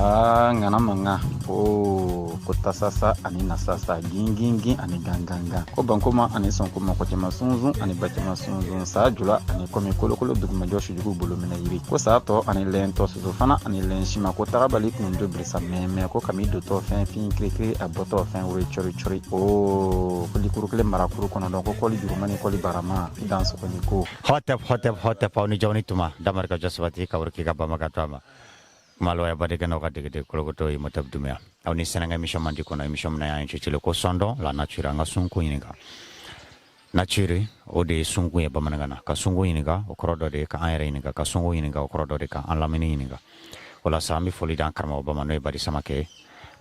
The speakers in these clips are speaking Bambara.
ngana manga o kota sasa ani nasasa gingingi ani ganganga ko bankoma ani sonkoma ko tema sunzu ani batema sunzu sa jula ani komi kolokolo duguma joshi jugu bolo mena yiri ko sa to ani lento so fana ani lenshima ko tarabali kundo brisa meme ko kami do to fin kri aboto fin wuri chori o ko likuru kle marakuru kono don ko li jurumani ko li barama dans ko ni ko hotep ni jawni tuma damar ka jaswati ka urki ka bamaga tama malo ya bade kana wakati kete kolokoto i motab dumea au ni senanga emission mandi kona emission na ya nchile ko sondo la nature nga sunku ininga nature o de sunku ya bamanagana ka sunku ininga o krodo de ka ayre ininga ka sunku ininga o krodo de ka anlamini ininga wala sami foli dan karma obama no bari samake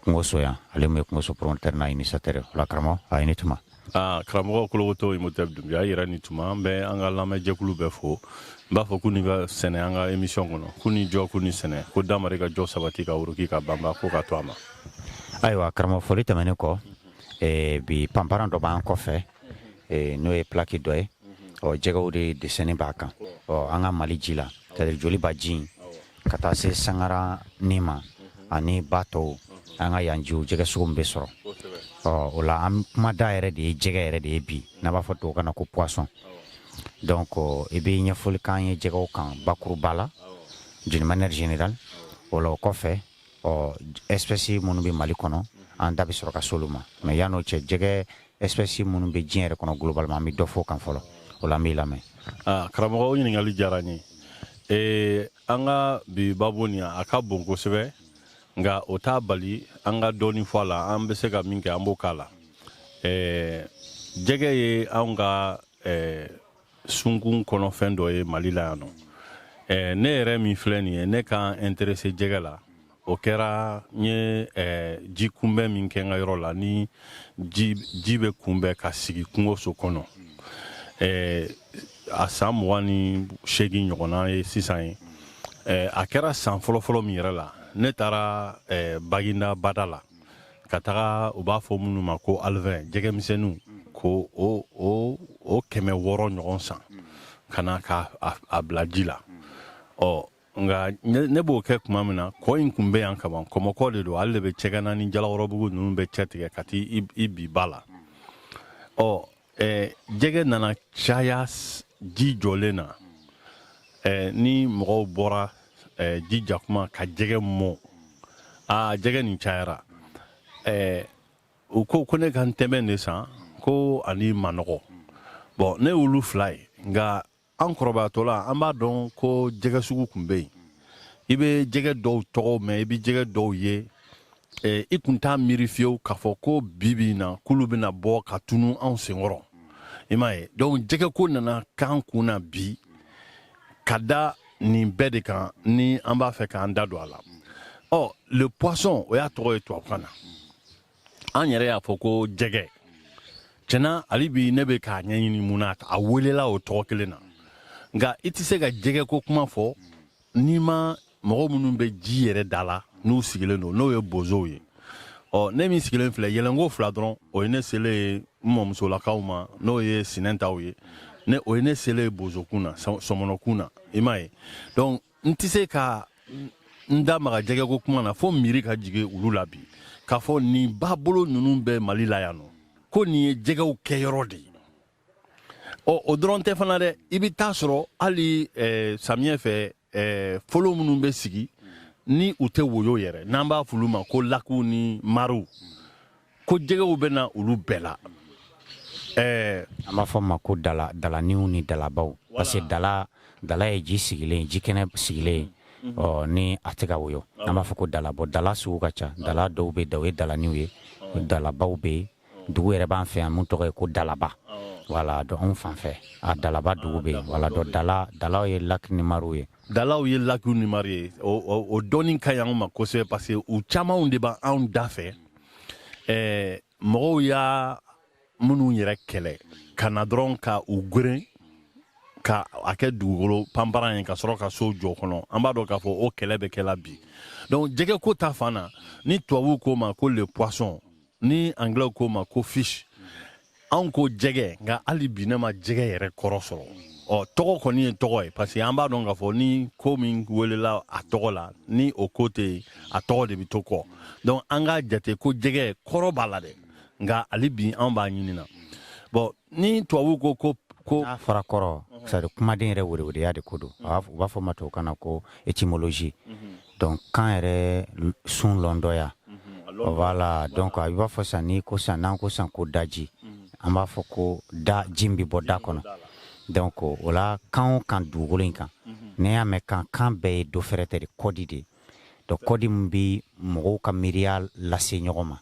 ngoso ya aleme ngoso pronter na initiateur la karma ayini tuma karamɔgɔ kolokoto i motab dumea yira ni tuma be anga lame jekulu be fo b'a fɔ k'u ni ka sɛnɛ an ka émission kɔnɔ k'u ni jɔ k'u ni sɛnɛ ko damari ka jɔ sabati ka wuruki ka banba ko ka to a ma ayiwa karamɔgɔ foli tɛmɛnen kɔ bi panparan dɔ b'an kɔfɛ n'o ye plaki dɔ ye jɛgɛw de desɛnni b'a kan an ka mali ji la c'est-à-dire joli ba ji ka taa se sangara ni ma ani ba tɔw an ka yan jiw jɛgɛ sugu min bɛ sɔrɔ o la an kuma da yɛrɛ de ye jɛgɛ yɛrɛ de ye bi n'a b'a fɔ tubabukan na ko poisson donc e be ɲɛfɔli kan ye jɛgɛw kan bakuruba la d'une manière générale wala o kɔfɛ espèce minnu bɛ mali kɔnɔ an da bɛ sɔrɔ ka s'olu ma mais yan'o cɛ jɛgɛ espèce minnu bɛ diɲɛ yɛrɛ kɔnɔ globalement an bɛ dɔ fɔ kan fɔlɔ o la an b'i lamɛn karamɔgɔ o ɲininkali diyara n ye an ka bi babu nin a ka bon kosɛbɛ nka o t'a bali an ka dɔɔnin fɔ a la an bɛ se ka min kɛ an b'o k'a la jɛgɛ ye anw ka sunkun kɔnɔ fɛn dɔ ye mali la yan nɔ ne yɛrɛ min filɛ nin ye ne ka intéressé jɛgɛ la o kɛra n ye ji kunbɛn min kɛ n ka yɔrɔ la ni ji bɛ kunbɛn ka sigi kungoso kɔnɔ a san 28 ɲɔgɔnna ye sisan ye a kɛra san fɔlɔfɔlɔ min yɛrɛ la ne taara baginda bada la ka taga u b'a fɔ minnu ma ko alvin jɛgɛmisɛnninw ko o 600 ɲɔgɔn san ka na ka a bila ji la nka ne b'o kɛ tuma min na kɔ in kun bɛ yan kaban kɔmɔkɔ de don ale de bɛ cɛgana ni jalakɔrɔbugu ninnu bɛ cɛ tigɛ ka t'i bi ba la jɛgɛ nana caya ji jɔlen na ni mɔgɔw bɔra ji jakuma ka jɛgɛ mɔ jɛgɛ nin cayara u ko ne ka n tɛmɛ de san ko ani manɔgɔ bon ne y'olu fila ye nka an kɔrɔbayatɔ la an b'a dɔn ko jɛgɛ sugu kun bɛ yen i bɛ jɛgɛ dɔw tɔgɔ mɛn i bɛ jɛgɛ dɔw ye i kun t'a miiri fiyewu k'a fɔ ko bi na k'olu bɛna bɔ ka tunu anw senkɔrɔ i m'a ye donc jɛgɛ ko nana k'an kun na bi ka da nin bɛɛ de kan ni an b'a fɛ k'an da don a la le poisson o y'a tɔgɔ ye tubabukan na an yɛrɛ y'a fɔ ko jɛgɛ tiɲɛna hali bi ne bɛ k'a ɲɛɲini mun na a welela o tɔgɔ kelen na nka i tɛ se ka jɛgɛ ko kuma fɔ n'i ma mɔgɔ minnu bɛ ji yɛrɛ da la n'u sigilen don n'o ye bozow ye ne min sigilen filɛ yɛlɛnko 2 dɔrɔn o ye ne selen ye n mɔmusolakaw ma n'o ye sinɛntaw ye o ye ne selen ye bozokun na sɔmɔnɔkun na i m'a ye donc n tɛ se ka n da maga jɛgɛ ko kuma na fo miiri ka jigin olu la bi k'a fɔ nin b'a bolo ninnu bɛ mali la yan nɔ ko nin ye jɛgɛw kɛyɔrɔ de ye o dɔrɔn tɛ fana dɛ i bɛ taa sɔrɔ hali samiyɛ fɛ folo minnu bɛ sigi ni u tɛ woyo yɛrɛ n'an b'a f'olu ma ko lakiw ni mariw ko jɛgɛw bɛ na olu bɛɛ la an b'a fɔ ma ko dalaniw ni dalabaw parce que dala ye ji sigilen ji kɛnɛ sigilen ni a tɛ ka woyo an b'a fɔ ko dala dala sugu ka ca dala dɔw bɛ da o ye dalaniw ye dalabaw bɛ yen dugu yɛrɛ b'an fɛ yan mun tɔgɔ ye ko dalaba wala dɔn anw fan fɛ dalaba dugu bɛ yen wala dɔn dalaw ye laki ni mariw ye dalaw ye lakiw ni mari ye o dɔɔnin ka ɲi anw ma kosɛbɛ parce que u camanw de b'anw da fɛ mɔgɔw y'a minnu yɛrɛ kɛlɛ ka na dɔrɔn ka u gweren ka a kɛ dugukolo panparan ye ka sɔrɔ ka so jɔ kɔnɔ an b'a dɔn k'a fɔ o kɛlɛ bɛ kɛla bi donc jɛgɛ ko ta fan na ni tubabuw ko ma ko le poisson ni anglais ko ma ko fish anw ko jɛgɛ nka hali bi ne ma jɛgɛ yɛrɛ kɔrɔ sɔrɔ tɔgɔ kɔni ye tɔgɔ ye parce que an b'a dɔn k'a fɔ ni ko min welela a tɔgɔ la ni o ko tɛ yen a tɔgɔ de bɛ to kɔ donc an k'a jate ko jɛgɛ kɔrɔ b'a la dɛ nka hali bi an b'a ɲini na bon ni tubabuw ko n'a fɔra kɔrɔ c'est à dire kumaden yɛrɛ werewereya de ko don u b'a fɔ ma tubabukan na ko étymologie donc kan yɛrɛ sun lɔndɔya voilà donc i b'a fɔ sisan ni ko sisan n'an ko sisan ko daji an b'a fɔ ko da ji min bɛ bɔ da kɔnɔ donc o la kan o kan dugukolo in kan n'i y'a mɛn kan bɛɛ ye dɔ fɛrɛ tɛ de kɔdi de donc kɔdi min bɛ mɔgɔw ka miiriya lase ɲɔgɔn ma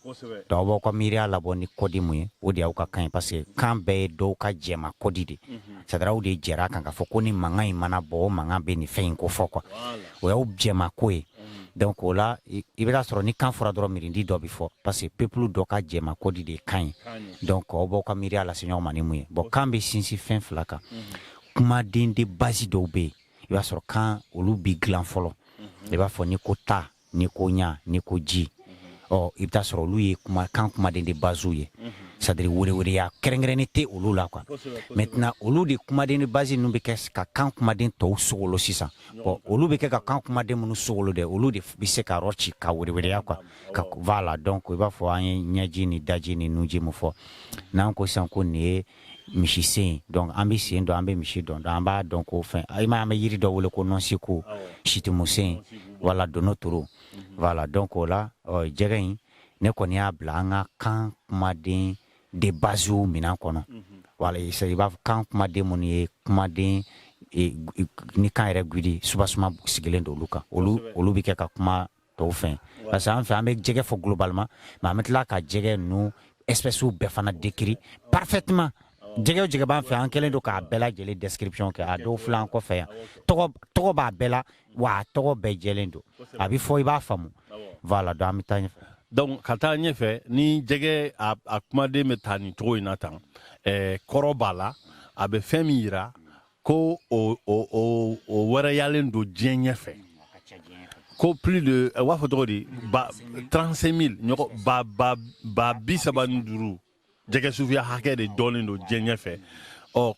donc aw b'aw ka miiriya labɔ ni kɔdi mun ye o de y'aw ka kan ye parce que kan bɛɛ ye dɔw ka jɛma kɔdi de c'est à dire aw de jɛra a kan k'a fɔ ko ni mankan in mana bɔ o mankan bɛ nin fɛn in ko fɔ quoi o y'aw jɛma ko ye donc o la i bɛ taa sɔrɔ ni kan fɔra dɔrɔn miirindi dɔ bɛ fɔ parce que peuple dɔ ka jɛma kɔdi de ye kan ye donc aw b'aw ka miiriya lase ɲɔgɔn ma ni mun ye bon kan bɛ sinsin fɛn fila kan kumaden de base dɔw bɛ yen i b'a sɔrɔ kan olu bɛ dilan fɔlɔ i b'a fɔ ni ko ta ni ko ɲa ni ko ji i bɛ taa sɔrɔ olu ye kan kumaden de base ye c'est à dire werewereya kɛrɛnkɛrɛnnen tɛ olu la quoi maintenant olu de kumaden de base ninnu bɛ kɛ ka kan kumaden tɔw sogolo sisan bon olu bɛ kɛ ka kan kumaden minnu sogolo dɛ olu de bɛ se ka yɔrɔ ci ka werewereya quoi ka voilà donc i b'a fɔ an ye ɲɛji ni daji ni nunji mun fɔ n'an ko sisan ko nin ye misi sen donc an bɛ sen dɔn an bɛ misi dɔn an b'a dɔn ko fɛn i ma an bɛ yiri dɔ wele ko nɔnsiko situmusen voilà dono toro voilà donc o la jɛgɛ in ne kɔni y'a bila an ka kan kumaden de base minɛn kɔnɔ voilà i b'a fɔ kan kumaden minnu ye kumaden ni kan yɛrɛ guidi subasuma sigilen don olu kan olu bɛ kɛ ka kuma tɔw fɛn parce que an fɛ an bɛ jɛgɛ fɔ globalement mais an bɛ tila ka jɛgɛ ninnu espèces bɛɛ fana décrit parfaitement jɛgɛ o jɛgɛ b'an fɛ an kɛlen don k'a bɛɛ lajɛlen description kɛ a dɔw filɛ an kɔfɛ yan tɔgɔ b'a bɛɛ la wa a tɔgɔ bɛɛ jɛlen don a bɛ fɔ i b'a faamu voilà donc an bɛ taa ɲɛfɛ donc ka taa ɲɛfɛ ni jɛgɛ a kumaden bɛ taa nin cogo in na tan kɔrɔ b'a la a bɛ fɛn min yira ko o wɛrɛyalen don diɲɛ ɲɛfɛ ko plus de u b'a fɔ cogo di 35 000 ɲɔgɔn ba 35 jɛgɛ sufiya hakɛ de dɔɔnin don diɲɛ ɲɛfɛ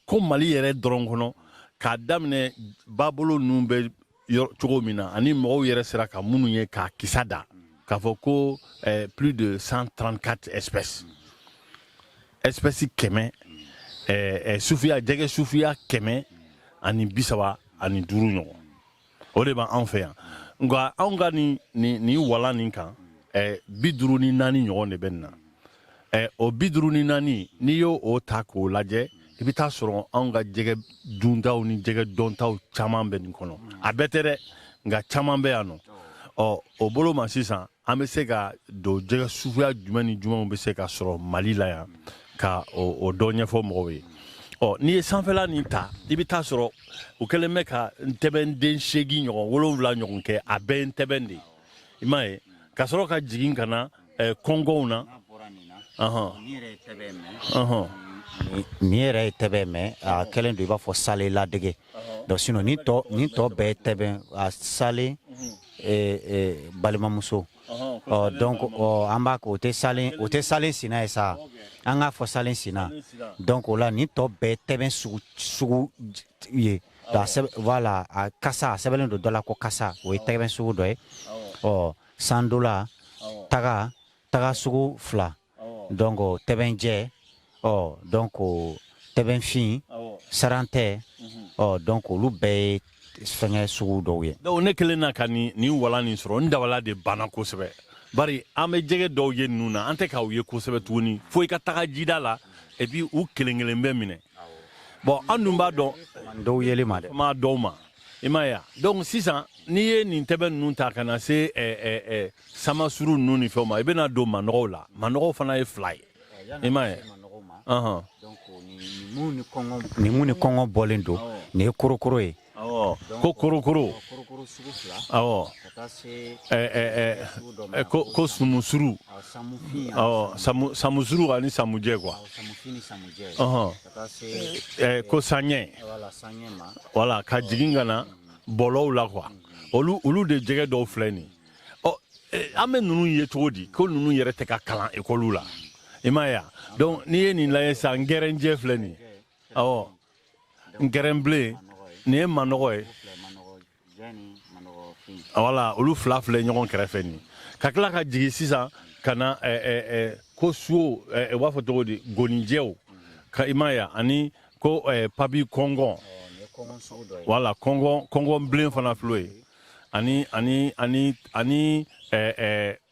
ko mali yɛrɛ dɔrɔn kɔnɔ k'a daminɛ babolo ninnu bɛ cogo min na ani mɔgɔw yɛrɛ sera ka minnu ye k'a kisa da k'a fɔ ko plus de 134 espèces kɛmɛ sufiya jɛgɛ sufiya kɛmɛ ani 35 ɲɔgɔn o de b'an fɛ yan nka anw ka nin walan nin kan 54 ɲɔgɔn de bɛ nin na o 54 n'i y'o ta k'o lajɛ i bɛ taa sɔrɔ anw ka jɛgɛ duntaw ni jɛgɛ dɔntaw caman bɛ nin kɔnɔ a bɛɛ tɛ dɛ nka caman bɛ yan nɔ o bolo ma sisan an bɛ se ka don jɛgɛ suguya jumɛn ni jumɛnw bɛ se ka sɔrɔ mali la yan ka o dɔ ɲɛfɔ mɔgɔw ye n'i ye sanfɛla nin ta i bɛ taa sɔrɔ u kɛlen bɛ ka ntɛbɛnden 8 ɲɔgɔn 7 ɲɔgɔn kɛ a bɛɛ ye ntɛbɛn de ye i m'a ye ka sɔrɔ ka jigin ka na kɔngɔw na nin yɛrɛ ye tɛbɛn mɛn a kɛlen don i b'a fɔ sale ladege donc sinon nin tɔ bɛɛ ye tɛbɛn a sale balimamuso donc an b'a kɛ o tɛ salen sina ye sa an k'a fɔ salen sina donc o la nin tɔ bɛɛ ye tɛbɛn sugu ye voilà a kasa a sɛbɛnlen don dɔ la ko kasa o ye tɛbɛn sugu dɔ ye sandola taga sugu 2 donc tɛbɛnjɛ donc tɛbɛnfin sarantɛ donc olu bɛɛ ye fɛngɛ sugu dɔw ye donc ne kelen na ka nin walan nin sɔrɔ n dabala de banna kosɛbɛ bari an bɛ jɛgɛ dɔw ye ninnu na an tɛ k'aw ye kosɛbɛ tuguni fo i ka taga jida la et puis u kelen kelen bɛ minɛ bon an dun b'a dɔn dɔw yeli ma dɛ ma dɔw ma i m'a ye donc sisan n'i ye nin tɛbɛn ninnu ta ka na se samasuru ninnu ni fɛnw ma i bɛna don manɔgɔw la manɔgɔw fana ye 2 ye i m'a ye donc ni mun ni kɔngɔ bɔlen don nin ye korokoro ye ko korokoro sugu 2 awɔ ko sumusuru samusuru ani samujɛ quoi ko saɲɛ voilà ka jigin ka na bɔlɔw la quoi olu de jɛgɛ dɔw filɛ nin an bɛ ninnu ye cogo di ko ninnu yɛrɛ tɛ ka kalan ekɔliw la i m'a ye donc n'i ye nin lajɛ sisan ngɛrɛnjɛ filɛ nin awɔ nkremble ni ye manɔgɔ ye voilà olu fila filɛ ɲɔgɔn kɛrɛfɛ ni ka tila ka jigin sisan ka na ko suo u b'a fɔ cogo di gonijɛw ka i ma ye ani ko papi kɔngɔn voilà kɔngɔn bilen fana filɛ ye ani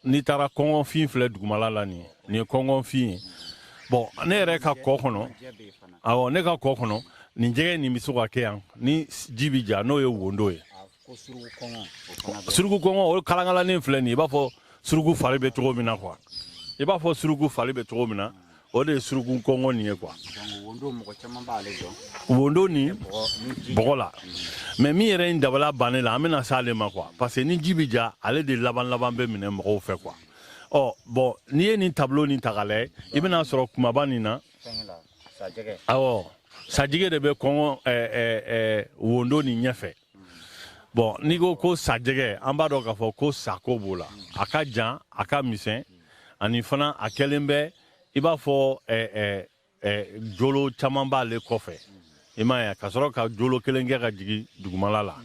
n'i taara kɔngɔnfin filɛ dugumala la nin ye kɔngɔnfin ye bon ne yɛrɛ ka kɔ kɔnɔ awɔ ne ka kɔ kɔnɔ nin jɛgɛ nin bɛ se ka kɛ yan ni ji bɛ ja n'o ye wondo ye suruku kɔngɔ o kalankalanin filɛ nin ye i b'a fɔ suruku fari bɛ cogo min na quoi i b'a fɔ suruku fari bɛ cogo min na o de ye suruku kɔngɔ nin ye quoi wondo ni bɔgɔ la mais min yɛrɛ in dabala bannen la an bɛna s'ale ma quoi parce que ni ji bɛ ja ale de laban bɛ minɛ mɔgɔw fɛ quoi bon n'i ye nin tableau nin ta k'a lajɛ i bɛna sɔrɔ kumaba nin na awɔ sajɛgɛ de bɛ kɔngɔ wondo nin ɲɛfɛ bon n'i ko sajɛgɛ an b'a dɔn k'a fɔ ko sako b'o la a ka jan a ka misɛn ani fana a kɛlen bɛ i b'a fɔ jolo caman b'ale kɔfɛ i m'a ye ka sɔrɔ ka jolo kelen kɛ ka jigin dugumala la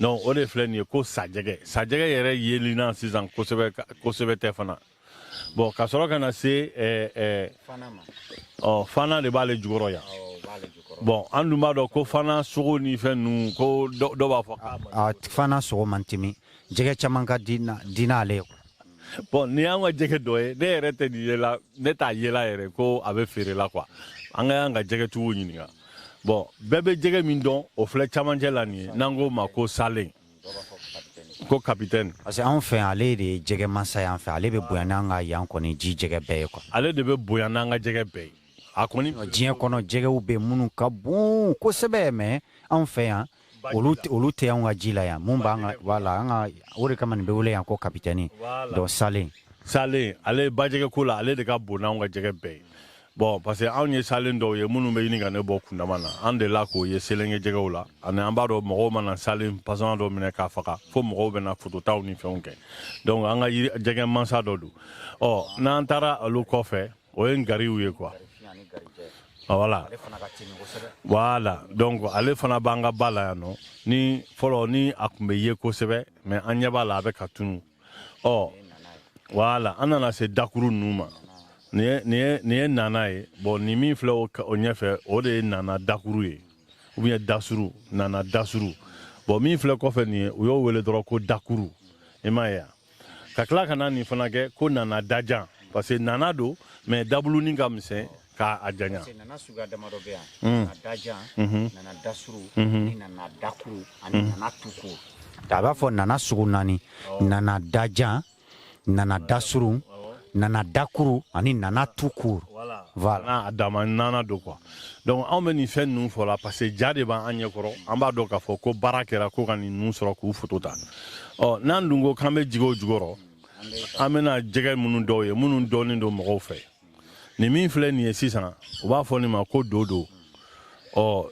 donc o de filɛ nin ye ko sajɛgɛ yɛrɛ yelina sisan kosɛbɛ tɛ fana bon ka sɔrɔ ka na se fana de b'ale jukɔrɔ yan bon an dun b'a dɔn ko fana sogo ni fɛn ninnu ko dɔ b'a fɔ fana sogo man timi jɛgɛ caman ka di n'ale ye bon ni y'an ka jɛgɛ dɔ ye ne yɛrɛ tɛ nin yela ne t'a yela yɛrɛ ko a bɛ feere la quoi an ka y'an ka jɛgɛtigiw ɲininka bon bɛɛ bɛ jɛgɛ min dɔn o filɛ camancɛ la nin ye n'an k'o ma ko salen ko capitaine parce que anw fɛ ale de ye jɛgɛ mansa y'an fɛ ale bɛ bonya n'an ka yan kɔni ji jɛgɛ bɛɛ ye quoi ale de bɛ bonya n'an ka jɛgɛ bɛɛ ye a kɔni diɲɛ kɔnɔ jɛgɛw bɛ minnu ka bon kosɛbɛ mais anw fɛ yan olu tɛ anw ka ji la yan mun b'an ka voilà an ka o de kama nin bɛ wele yan ko capitaine donc salen ale bajɛgɛ ko la ale de ka bon n'anw ka jɛgɛ bɛɛ ye bon parce que anw ye salen dɔw ye minnu bɛ ɲini ka ne bɔ kundama na an delila k'o ye selenge jɛgɛw la ani an b'a dɔn mɔgɔw mana salen pasɔn dɔ minɛ k'a faga fo mɔgɔw bɛna fototaw ni fɛnw kɛ donc an ka jɛgɛ mansa dɔ don n'an taara olu kɔfɛ o ye ngariw ye quoi voilà donc ale fana b'an ka ba la yan nɔ ni fɔlɔ ni a tun bɛ ye kosɛbɛ mais an ɲɛ b'a la a bɛ ka tunu voilà an nana se dakuru ninnu ma nin ye nana ye bon nin min filɛ o ɲɛfɛ o de ye nana dakuru ye ou bien dasuru nana dasuru bon min filɛ kɔfɛ nin ye u y'o wele dɔrɔn ko dakuru i m'a ye yan ka tila ka na nin fana kɛ ko nana dajan parce que nana don mais dabulunin ka misɛn k'a janya nana suguya damadɔ bɛ yan nana dajan nana dasuru ni nana dakuru ani nana tukuru a b'a fɔ nana sugu naani nana dajan nana dasuru nana dakuru ani nana tukuru voilà a dama nana don quoi donc anw bɛ nin fɛn ninnu fɔ la parce que ja de b'an ɲɛ kɔrɔ an b'a dɔn k'a fɔ ko baara kɛra ko ka nin ninnu sɔrɔ k'u foto ta n'an dun ko k'an bɛ jigin o jukɔrɔ an bɛna jɛgɛ minnu dɔw ye minnu dɔnnen don mɔgɔw fɛ nin min filɛ nin ye sisan u b'a fɔ nin ma ko dodo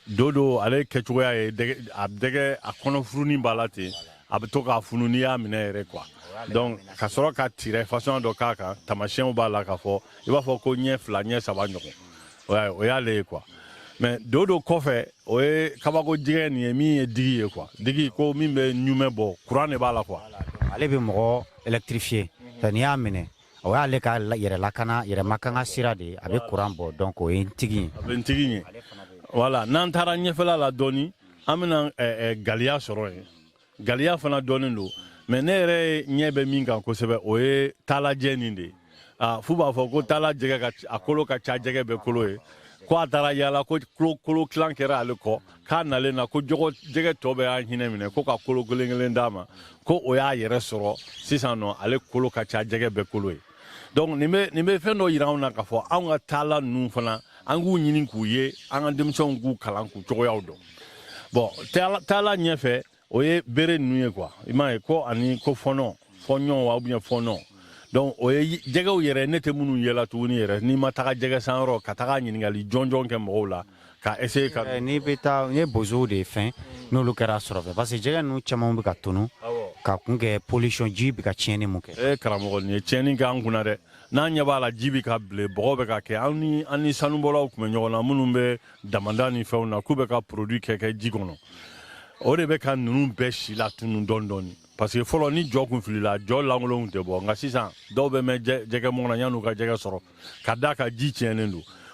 dodo ale kɛcogoya ye a kɔnɔfurunin b'a la ten a bɛ to k'a funu n'i y'a minɛ yɛrɛ quoi donc ka sɔrɔ ka tire façon dɔ k'a kan tamasiyɛnw b'a la k'a fɔ i b'a fɔ ko ɲɛ fila ɲɛ saba ɲɔgɔn o y'ale ye quoi mais dodo kɔfɛ o ye kabako jɛgɛ nin ye min ye digi ye quoi digi ko min bɛ ɲumɛ bɔ courant de b'a la quoi ale bɛ mɔgɔ électrifié n'i y'a minɛ o y'ale ka yɛrɛmakanga sira de ye a bɛ courant bɔ donc o ye n tigi ye a bɛ n tigi ye voilà n'an taara ɲɛfɛla la dɔɔni an bɛna galiya sɔrɔ yen galiya fana dɔɔnin don mais ne yɛrɛ ɲɛ bɛ min kan kosɛbɛ o ye taalajɛ nin de ye f'u b'a fɔ ko taala jɛgɛ a kolo ka ca jɛgɛ bɛɛ kolo ye ko a taara yaala ko kolo tilan kɛra ale kɔ k'a nalen na ko jɛgɛ tɔ bɛ y'a hinɛ minɛ ko ka kolo kelen kelen d'a ma ko o y'a yɛrɛ sɔrɔ sisan nɔ ale kolo ka ca jɛgɛ bɛɛ kolo ye donc nin bɛ fɛn dɔ yira anw na k'a fɔ anw ka taala ninnu fana an k'u ɲini k'u ye an ka denmisɛnw k'u kalan k'u cogoyaw dɔn bon taala ɲɛfɛ o ye bere ninnu ye quoi i m'a ye ko ani ko fɔɲɔn wa ou bien fɔnɔ donc o ye jɛgɛw yɛrɛ ne tɛ minnu yela tuguni yɛrɛ n'i ma taga jɛgɛ san yɔrɔ ka taga ɲininkali jɔnjɔn kɛ mɔgɔw la ka essayer ka n'i bɛ taa n ye bozow de fɛn n'olu kɛra sɔrɔ fɛ parce que jɛgɛ ninnu caman bɛ ka tunu ka kun kɛ pollution ji bɛ ka tiɲɛni mun kɛ karamɔgɔ nin ye tiɲɛni kɛ an kunna dɛ n'an ɲɛ b'a la ji bɛ ka bilen bɔgɔ bɛ ka kɛ an ni sanubɔlaw tun bɛ ɲɔgɔn na minnu bɛ damanda ni fɛnw na k'u bɛ ka produit kɛ ji kɔnɔ o de bɛ ka ninnu bɛɛ si la tunu dɔɔni dɔɔni parce que fɔlɔ ni jɔ kun filila jɔ lankolonw tɛ bɔ nka sisan dɔw bɛ mɛn jɛgɛ mɔgɔ na yan'u ka jɛgɛ sɔrɔ ka d'a ka ji tiɲɛnen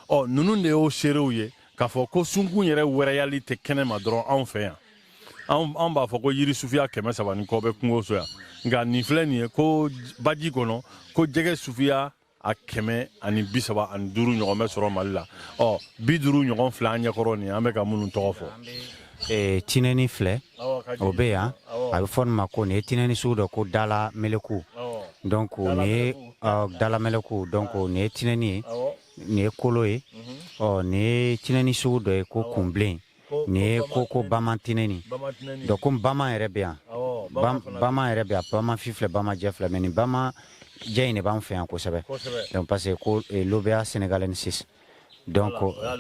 don ninnu de y'o seerew ye k'a fɔ ko sunkun yɛrɛ wɛrɛyali tɛ kɛnɛ ma dɔrɔn anw fɛ yan an b'a fɔ ko yiri sufiya 300 ni kɔ bɛ kungo so yan nka nin filɛ nin ye ko baji kɔnɔ ko jɛgɛ sufiya a 135 ɲɔgɔn bɛ sɔrɔ Mali la 50 ɲɔgɔn filɛ an ɲɛkɔrɔ nin an bɛ ka minnu tɔgɔ fɔ tinɛni filɛ o bɛ yan a bɛ fɔ nin ma ko nin ye tinɛni sugu dɔ ko dala meleku donc nin ye dala meleku donc nin ye tinɛni ye nin ye kolo ye nin ye tinɛni sugu dɔ ye ko kunbilen nin ye ko bama tinɛni donc komi bama yɛrɛ bɛ yan bama yɛrɛ bɛ yan bama fi filɛ bama jɛ filɛ mais nin bama jɛ in de b'an fɛ yan kosɛbɛ donc parce que ko l'OBA sénégalensis donc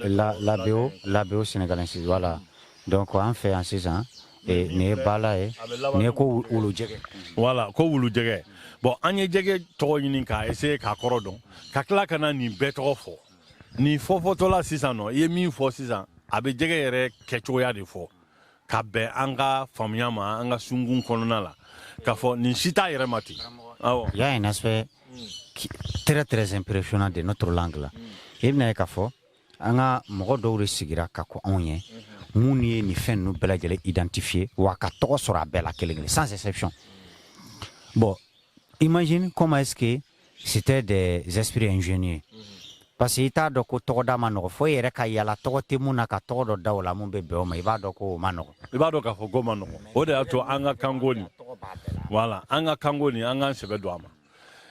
l'ABO sénégalensis voilà donc an fɛ yan sisan nin ye bala ye nin ye ko wulu jɛgɛ voilà ko wulu jɛgɛ bon an ye jɛgɛ tɔgɔ ɲini k'a essayer k'a kɔrɔ dɔn ka tila ka na nin bɛɛ tɔgɔ fɔ nin fɔfɔtɔla sisan nɔ i ye min fɔ sisan a bɛ jɛgɛ yɛrɛ kɛcogoya de fɔ ka bɛn an ka faamuya ma an ka sunkun kɔnɔna la k'a fɔ nin si t'a yɛrɛ ma ten il y a un aspect très très impressionnant de notre langue là i bɛna ye k'a fɔ an ka mɔgɔ dɔw de sigira ka ko anw ye mun ye nin fɛn ninnu bɛɛ lajɛlen identifier wa ka tɔgɔ sɔrɔ a bɛɛ la kelen kelen sans exception bon imagine comment est-ce que c'était des esprits ingénieux parce que i t'a dɔn ko tɔgɔda ma nɔgɔ fo i yɛrɛ ka yala tɔgɔ tɛ mun na ka tɔgɔ dɔ da o la mun bɛ bɛn o ma i b'a dɔn ko o ma nɔgɔ i b'a dɔn k'a fɔ ko ma nɔgɔ o de y'a to an ka kanko nin voilà an ka kanko nin an k'an sɛbɛ don a ma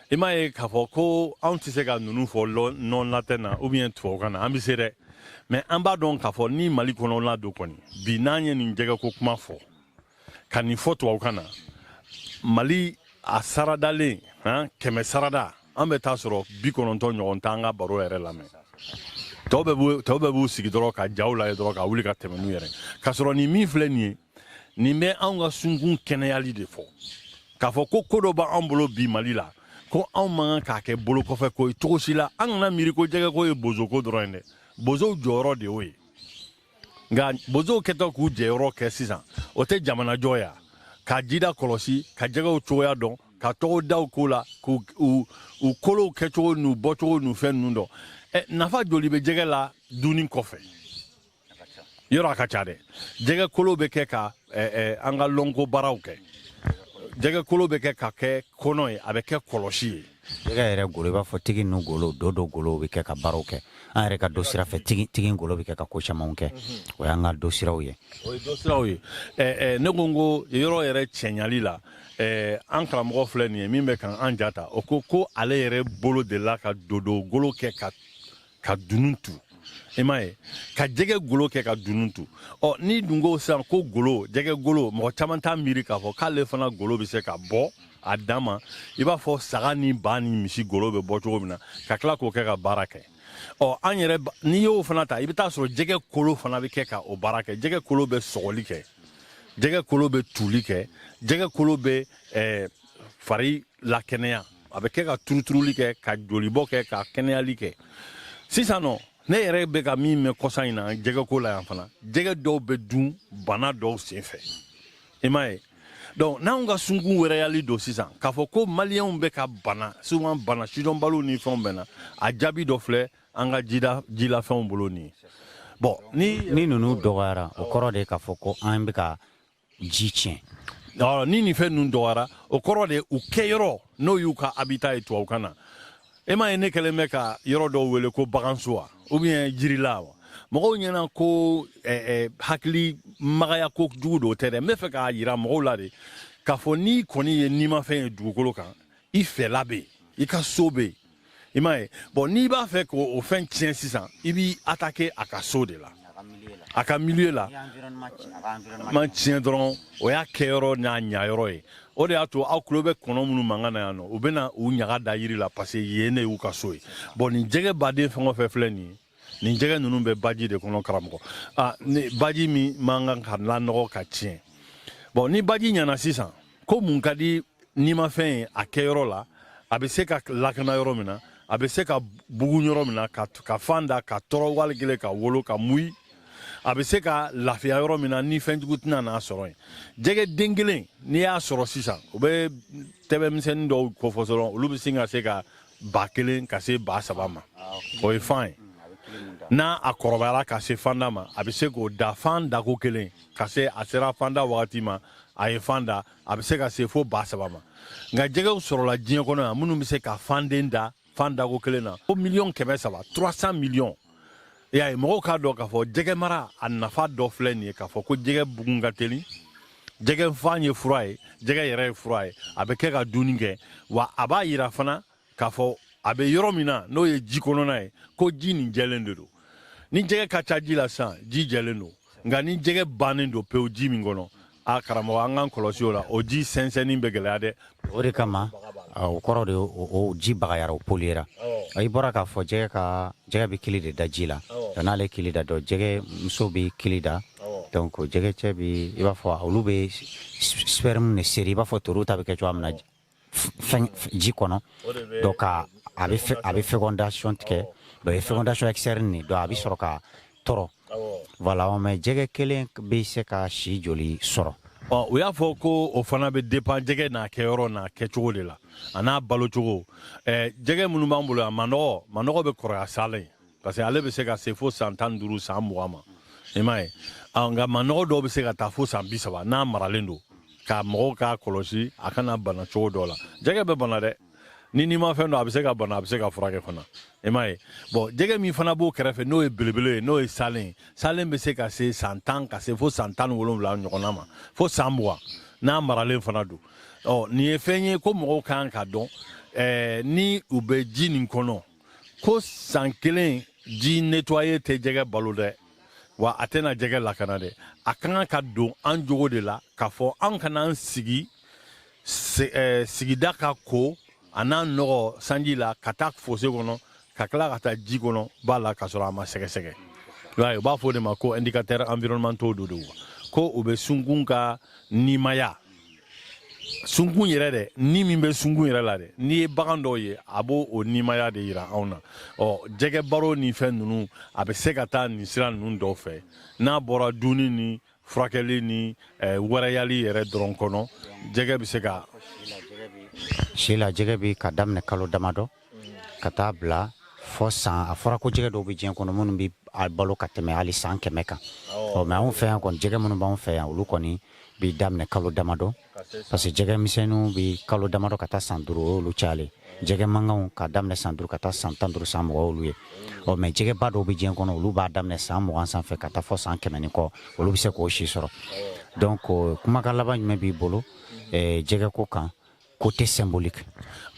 i m'a ye k'a fɔ ko anw tɛ se ka ninnu fɔ non latin na ou bien tubabukan na an bɛ se dɛ mais an b'a dɔn k'a fɔ ni Mali kɔnɔna don kɔni bi n'an ye nin jɛgɛko kuma fɔ ka nin fɔ tubabukan na Mali a saradalen 100 sarada an bɛ taa sɔrɔ 90 ɲɔgɔn t'an ka baro yɛrɛ lamɛn tɔw bɛɛ b'u sigi dɔrɔn ka jaw lajɛ dɔrɔn ka wuli ka tɛmɛ n'u yɛrɛ k'a sɔrɔ nin min filɛ nin ye nin bɛ anw ka sunkun kɛnɛyali de fɔ k'a fɔ ko dɔ b'an bolo bi Mali la ko anw man kan k'a kɛ bolo kɔfɛ ko ye cogo si la an kana miiri ko jɛgɛko ye bozoko dɔrɔn ye dɛ bozow jɔyɔrɔ de y'o ye nka bozow kɛtɔ k'u jɛyɔrɔ kɛ sisan o tɛ jamana jɔ ya ka jida kɔlɔsi ka jɛgɛw cogoya dɔn ka tɔgɔ daw k'u la k'u kolow kɛcogo n'u bɔcogo n'u fɛn ninnu dɔn nafa joli bɛ jɛgɛ la dunni kɔfɛ yɔrɔ a ka ca dɛ jɛgɛ kolo bɛ kɛ ka an ka lɔnko baaraw kɛ jɛgɛ kolo bɛ kɛ ka kɛ kɔnɔ ye a bɛ kɛ kɔlɔsi ye jɛgɛ yɛrɛ golo i b'a fɔ tigi ninnu golo dɔ golo bɛ kɛ ka baaraw kɛ an yɛrɛ ka do sira fɛ tigi golo bɛ kɛ ka ko camanw kɛ o y'an ka do siraw ye o ye do siraw ye ne ko n ko yɔrɔ yɛrɛ cɛɲali la an karamɔgɔ filɛ nin ye min bɛ kan an ja ta o ko ale yɛrɛ bolo de la ka dodogolo kɛ ka dunun tu i m'a ye ka jɛgɛ golo kɛ ka dunun tu n'i dun ko sisan ko golo jɛgɛ golo mɔgɔ caman t'a miiri k'a fɔ k'ale fana golo bɛ se ka bɔ a dan ma i b'a fɔ saga ni ba ni misi golo bɛ bɔ cogo min na ka tila k'o kɛ ka baara kɛ an yɛrɛ n'i y'o fana ta i bɛ taa sɔrɔ jɛgɛ kolo fana bɛ kɛ ka o baara kɛ jɛgɛ kolo bɛ sɔgɔli kɛ jɛgɛ kolo bɛ tuli kɛ jɛgɛ kolo bɛ fari lakɛnɛya a bɛ kɛ ka turuturuli kɛ ka jolibɔ kɛ ka kɛnɛyali kɛ sisan nɔ ne yɛrɛ bɛ ka min mɛn kɔsan in na jɛgɛko la yan fana jɛgɛ dɔw bɛ dun bana dɔw senfɛ i m'a ye donc n'anw ka sunkun wɛrɛyali don sisan k'a fɔ ko maliyɛnw bɛ ka bana souvent bana sidɔnbaliw ni fɛnw bɛ na a jaabi dɔ filɛ an ka jilafɛnw bolo nin ye bon ni ninnu dɔgɔyara o kɔrɔ de ye k'a fɔ ko an bɛ ka ji tiɲɛ ni nin fɛn ninnu dɔgɔyara o kɔrɔ de u kɛyɔrɔ n'o y'u ka habitat ye tubabukan na e m'a ye ne kɛlen bɛ ka yɔrɔ dɔw wele ko baganso wa ou bien jirila wa mɔgɔw ɲɛna ko hakili magaya ko jugu dɔw tɛ dɛ n bɛ fɛ k'a yira mɔgɔw la de k'a fɔ n'i kɔni ye nimafɛn ye dugukolo kan i fɛla bɛ yen i ka so bɛ yen i m'a ye bon n'i b'a fɛ k'o fɛn tiɲɛ sisan i b'i attaquer a ka so de la a ka milieu la ma tiɲɛ dɔrɔn o y'a kɛyɔrɔ n'a ɲayɔrɔ ye o de y'a to aw tulo bɛ kɔnɔ minnu mankan na yan nɔ u bɛna u ɲaga da yiri la parce que yen de y'u ka so ye bon nin jɛgɛ baden fɛn o fɛn filɛ nin ye nin jɛgɛ ninnu bɛ baji de kɔnɔ karamɔgɔ ni baji min man kan ka lanɔgɔ ka tiɲɛ bon ni baji ɲɛna sisan ko mun ka di n'i ma fɛn ye a kɛyɔrɔ la a bɛ se ka lakana yɔrɔ min na a bɛ se ka bugun yɔrɔ min na ka fan da ka tɔrɔ wali kelen ka wolo ka muyi a bɛ se ka lafiya yɔrɔ min na ni fɛnjugu tɛna n'a sɔrɔ yen jɛgɛ den kelen n'i y'a sɔrɔ sisan u bɛ tɛbɛmisɛnnin dɔw kofɔ dɔrɔn olu bɛ sin ka se ka 1000 ka se 3000 ma o ye fan ye n'a a kɔrɔbayara ka se fanda ma a bɛ se k'o da fan dako kelen ka se a sera fanda wagati ma a ye fan da a bɛ se ka se fo 3000 ma nka jɛgɛw sɔrɔla diɲɛ kɔnɔ yan minnu bɛ se ka fanden da fan dako kelen na ko 300 300 millions y'a ye mɔgɔw k'a dɔn k'a fɔ jɛgɛ mara a nafa dɔ filɛ nin ye k'a fɔ ko jɛgɛ bugun ka teli jɛgɛ fan ye fura ye jɛgɛ yɛrɛ ye fura ye a bɛ kɛ ka dunni kɛ wa a b'a yira fana k'a fɔ a bɛ yɔrɔ min na n'o ye ji kɔnɔna ye ko ji nin jɛlen de don ni jɛgɛ ka ca ji la sisan ji jɛlen don nka ni jɛgɛ bannen don pewu ji min kɔnɔ a karamɔgɔ an k'an kɔlɔsi o la o ji sɛnsɛnni bɛ gɛlɛya dɛ o de kama o kɔrɔ de o ji bagayara o poliyera i bɔra k'a fɔ jɛgɛ bɛ kili de da ji la n'ale kili da dɔn jɛgɛ muso bɛ kili da donc jɛgɛ cɛ bɛ i b'a fɔ olu bɛ sperme de seri i b'a fɔ toro ta bɛ kɛ cogoya min na ji kɔnɔ donc a bɛ fécondation tigɛ donc fécondation externe donc a bɛ sɔrɔ ka tɔrɔ voilà mais jɛgɛ kelen bɛ se ka si joli sɔrɔ o y'a fɔ ko o fana bɛ dépend jɛgɛ n'a kɛyɔrɔ n'a kɛcogo de la a n'a balocogo jɛgɛ minnu b'an bolo yan manɔgɔ bɛ kɔrɔya salen parce que ale bɛ se ka se fo san 15 san 20 ma i m'a ye nka manɔgɔ dɔw bɛ se ka taa fo san 30 n'a maralen don ka mɔgɔw k'a kɔlɔsi a kana bana cogo dɔ la jɛgɛ bɛ bana dɛ ni ma fɛn dɔ a bɛ se ka bana a bɛ se ka furakɛ fana i m'a ye bon jɛgɛ min fana b'o kɛrɛfɛ n'o ye belebele ye n'o ye salen bɛ se ka se san 10 ka se fo san 17 ɲɔgɔnna ma fo san 20 n'a maralen fana don nin ye fɛn ye ko mɔgɔw kan ka dɔn ni u bɛ ji nin kɔnɔ ko san 1 ji nettoyer tɛ jɛgɛ balo dɛ wa a tɛna jɛgɛ lakana dɛ a ka kan ka don an jogo de la k'a fɔ an kana an sigi sigida ka ko a n'a nɔgɔ sanji la ka taa fosse kɔnɔ ka tila ka taa ji kɔnɔ b'a la ka sɔrɔ a ma sɛgɛsɛgɛ u b'a fɔ o de ma ko indicateur environnementaux do ko u bɛ sunkun ka nimaya sunkun yɛrɛ dɛ ni min bɛ sunkun yɛrɛ la dɛ n'i ye bagan dɔw ye a b'o o nimaya de yira anw na jɛgɛ baro ni fɛn ninnu a bɛ se ka taa nin sira ninnu dɔw fɛ n'a bɔra dunni ni furakɛli ni wɛrɛyali yɛrɛ dɔrɔn kɔnɔ jɛgɛ bɛ se ka si la jɛgɛ bɛ ka daminɛ kalo damadɔ ka taa bila fɔ san a fɔra ko jɛgɛ dɔw bɛ diɲɛ kɔnɔ minnu bɛ a balo ka tɛmɛ hali san 100 kan mais anw fɛ yan kɔni jɛgɛ minnu b'anw fɛ yan olu kɔni bɛ daminɛ kalo damadɔ parce que jɛgɛ misɛnninw bɛ kalo damadɔ ka taa san 5 o y'olu cayalen jɛgɛ mankanw ka daminɛ san 5 ka taa san 15 san 20 olu ye mais jɛgɛ ba dɔw bɛ diɲɛ kɔnɔ olu b'a daminɛ san 20 sanfɛ ka taa fɔ san 100 ni kɔ olu bɛ se k'o si sɔrɔ donc kumakan laban jumɛn b'i bolo jɛgɛ ko kan côté symbolique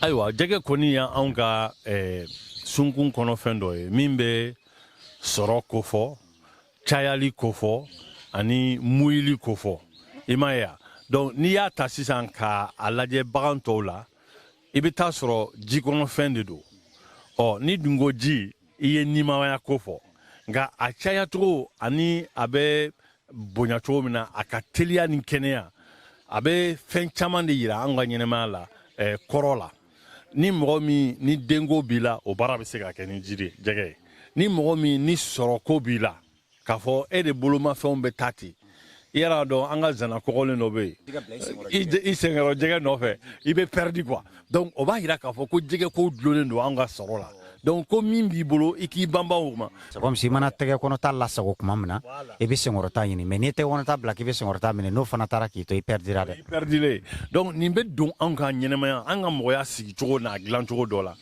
ayiwa jɛgɛ kɔni y'anw ka sunkun kɔnɔ fɛn dɔ ye min bɛ sɔrɔ ko fɔ cayali ko fɔ ani muyili ko fɔ i m'a ye donc n'i y'a ta sisan ka a lajɛ bagan tɔw la i bɛ taa sɔrɔ ji kɔnɔfɛn de don ni dun ko ji i ye nimaya ko fɔ nka a cayacogo ani a bɛ bonya cogo min na a ka teliya ni kɛnɛya a bɛ fɛn caman de yira an ka ɲɛnɛmaya la kɔrɔ la ni mɔgɔ min ni denko b'i la o baara bɛ se ka kɛ ni jɛgɛ ye ni mɔgɔ min ni sɔrɔko b'i la k'a fɔ e de bolomafɛnw bɛ taa ten i yɛrɛ dɔn an ka zana kɔgɔlen dɔ bɛ yen i senkɔrɔ jɛgɛ nɔfɛ i bɛ pɛridi quoi donc o b'a yira k'a fɔ ko jɛgɛko dulonnen don an ka sɔrɔ la donc ko min b'i bolo i k'i banban o ma c'est comme si i mana tɛgɛ kɔnɔta lasago tuma min na i bɛ senkɔrɔta ɲini mais n'i ye tɛgɛ kɔnɔta bila k'i bɛ senkɔrɔta minɛ n'o fana taara k'i to i pɛrdira dɛ i pɛrdilen donc nin bɛ don an ka ɲɛnɛmaya an ka mɔgɔya sigicogo n'a dilancogo dɔ la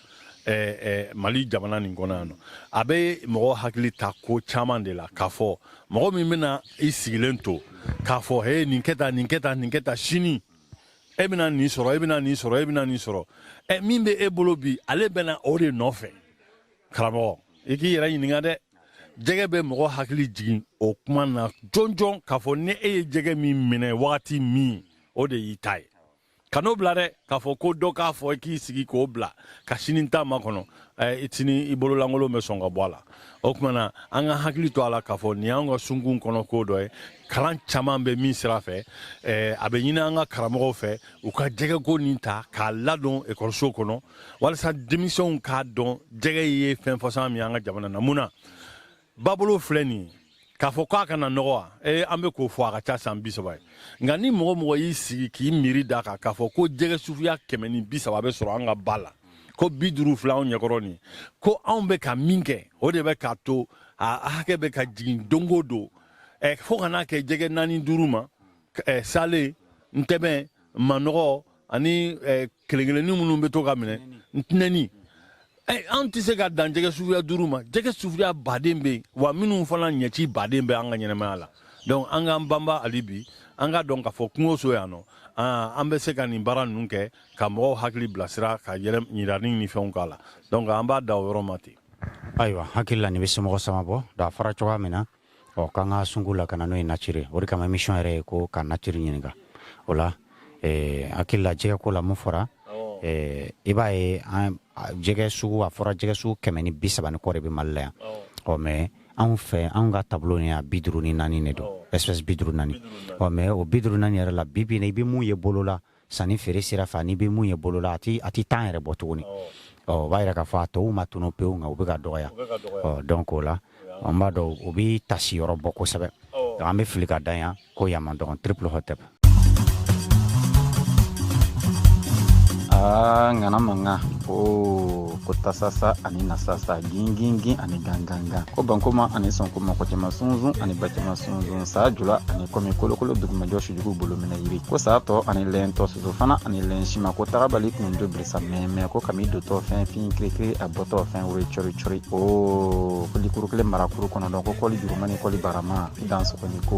Mali jamana nin kɔnɔ yan nɔ a bɛ mɔgɔ hakili ta ko caman de la k'a fɔ mɔgɔ min bɛna i sigilen to k'a fɔ he nin kɛ tan nin kɛ tan nin kɛ tan sini e bɛna nin sɔrɔ e bɛna nin sɔrɔ e bɛna nin sɔrɔ min bɛ e bolo bi ale bɛna o de nɔfɛ karamɔgɔ i k'i yɛrɛ ɲininka dɛ jɛgɛ bɛ mɔgɔ hakili jigin o kuma na jɔn jɔn k'a fɔ ni e ye jɛgɛ min minɛ wagati min o de y'i ta ye kan'o bila dɛ k'a fɔ ko dɔ k'a fɔ i k'i sigi k'o bila ka sini ta ma kɔnɔ sini i bololankolon bɛ sɔn ka bɔ a la o tuma na an ka hakili to a la k'a fɔ nin y'an ka sunkun kɔnɔ ko dɔ ye kalan caman bɛ min sira fɛ a bɛ ɲini an ka karamɔgɔw fɛ u ka jɛgɛko nin ta k'a ladon ekɔliso kɔnɔ walasa denmisɛnw k'a dɔn jɛgɛ ye fɛn fasan min an ka jamana na mun na babolo filɛ nin ye k'a fɔ k'a kana nɔgɔ wa an bɛ k'o fɔ a ka ca san 30 ye nka ni mɔgɔ mɔgɔ y'i sigi k'i miiri da kan k'a fɔ ko jɛgɛ suguya 130 bɛ sɔrɔ an ka ba la ko 50 filɛ anw ɲɛkɔrɔ nin ko anw bɛ ka min kɛ o de bɛ k'a to a hakɛ bɛ ka jigin don o don fo ka n'a kɛ jɛgɛ 4 5 ma sale ntɛbɛn manɔgɔ ani kelen-kelennin minnu bɛ to ka minɛ ntɛnɛni an tɛ se ka dan jɛgɛ suguya 5 ma jɛgɛ suguya baden bɛ yen wa minnu fana ɲɛci baden bɛ an ka ɲɛnamaya la donc an k'an banba hali bi an ka dɔn k'a fɔ kungoso yan nɔ an bɛ se ka nin baara ninnu kɛ ka mɔgɔw hakili bilasira ka ɲirani ni fɛnw k'a la donc an b'a da o yɔrɔ ma ten. ayiwa hakili la nin bɛ somɔgɔ sama bɔ da fara cogoya min na k'an ka sungu la ka na n'o ye nature o de kama émission yɛrɛ ye ko ka nature ɲininka o la hakili la jɛgɛko la mun fɔra i b'a ye jɛgɛ sugu a fɔra jɛgɛ sugu 130 ni kɔ de bɛ Mali la yan mais anw fɛ anw ka tableau ni a 54 de don espèce 54 mais o 54 yɛrɛ la bibi na i bɛ mun ye bolo la sanni feere sira fɛ n'i bɛ mun ye bolo la a ti temps yɛrɛ bɔ tuguni o b'a yira k'a fɔ a tɔw ma tunu pewu nka u bɛ ka dɔgɔya donc o la an b'a dɔn o bɛ tasi yɔrɔ bɔ kosɛbɛ an bɛ fili ka dan yan ko yan man dɔgɔn triple hotep. Ngana manga ko tasasa ani nasasa gingingin ani ganganga ko bankoma ani sonkoma ko tema sunzun ani batema sunzun sa jula ani komi kolokolo duguma joshi jugu bolo mina yiri ko sa to ani lento suzo fana ani lenshima ko tarabali kun do brisa meme ko kami do to fin krikri aboto fin wuri chori o ko likuru kle marakuru kono don ko koli jurumani koli barama dans ko ni ko